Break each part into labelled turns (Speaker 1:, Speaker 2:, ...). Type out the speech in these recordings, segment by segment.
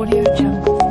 Speaker 1: Audio Jungle.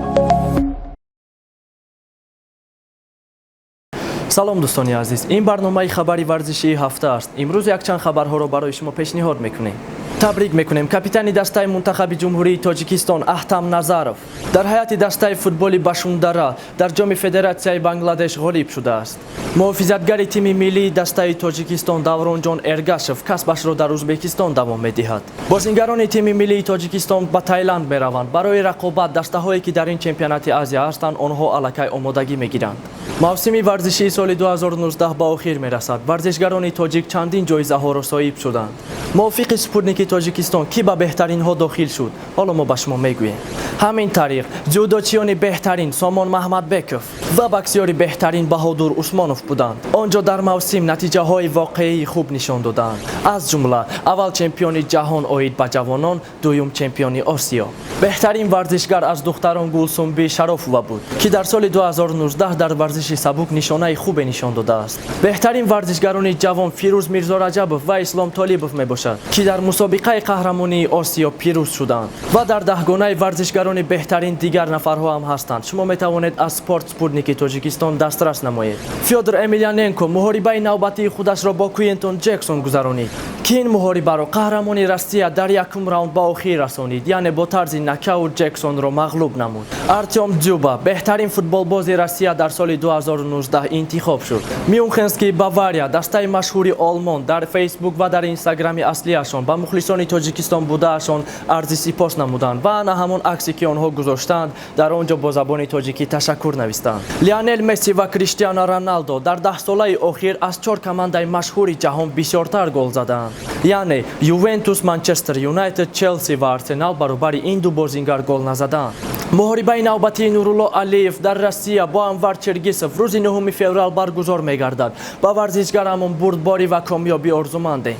Speaker 2: سلام دوستان عزیز، این برنامه خبری ورزشی هفته است. امروز یک چند خبرها رو برای شما پیشنهاد میکنیم. تبریک میکنیم کاپیتان دسته منتخب جمهوری تاجیکستان احتم نظرов در هیئت دسته فوتبالی باشوندارا در جام فدراسیای بنگلادش غالب شده است. محافظتگر تیم ملی دسته تاجیکستان دوران جان ارگاشف کسبش را در ازبکستان دوام میدهد. بازیگران تیم ملی تاجیکستان به تایلند میروند برای رقابت. دسته هایی که در این چمپیونات آسیا هستند آنها الکی آمادگی میگیرند. موسم ورزشی سال 2019 به آخر میرسد. ورزشگران تاجیک چندین جایزه ها را صاحب شدند. موافق سپوتنیک تاجیکستان کی به بهترین ها داخل شد؟ حالا ما به شما میگوییم. همین طریق جودوچیان بهترین سامان محمد بکوف و بکسیار بهترین بهادر عثمانوف بودند. آنجا در موسم نتیجه های واقعی خوب نشان دادند. از جمله اول چمپیون جهان آید به جوانان، دوم چمپیون آسیا. بهترین ورزشگر از دختران گلسنبی شرافووا بود که در سال 2019 در ورزش سبک نشانه خوب نشان داده است. بهترین ورزشگران جوان فیروز میرزا رجبوف و اسلام طالبوف میباشد که در مسابقه قهرمانی آسیا پیروز شدند و در دهگانه ورزشگران بهترین دیگر نفرها هم هستند. شما میتوانید از سپوتنیک تاجیکستان دسترس نمایید. فیودور امیلیاننکو محاربه نوبتی خودش را با کوینتون جکسون گذرانید که این محاربه را قهرمانی روسیه در یکم راوند به آخر رسانید، یعنی با طرز نکاوت جکسون را مغلوب نمود. ارتیم дзюба بهترین فوتبالباز روسیه در سال 2019 انتخاب شد. میونخنسکی باواریا دسته مشهور آلمان در فیسبوک و در اینستاگرام اصلیشان به مخلصان تاجیکستان بودهشان عرض سپاس نمودند و نه همان عکسی که آنها گذاشتند در آنجا با زبان تاجیکی تشکر نوشتند. لیونل مسی و کریستیانو رونالدو در 10 ساله اخیر از 4 کمانده مشهور جهان بسیارتر گل زدند، یعنی یوونتوس، منچستر یونایتد، چلسی و آرسنال برابر این دو بازیگر گل نزدند. محاربه نوبتی نورالله علیف در روسیه با انور چرگیسوف روز 9 فوریه برگزار می‌گردد. با ورزشگرمان بردباری و کامیابی آرزومندیم.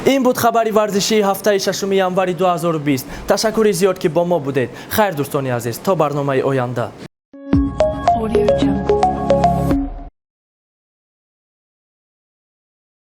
Speaker 2: این بود خبری ورزشی هفته 6 ژانویه 2020. تشکر زیاد که با ما بودید. خیر دوستان عزیز، تا برنامه آینده.
Speaker 1: Audio Jungle.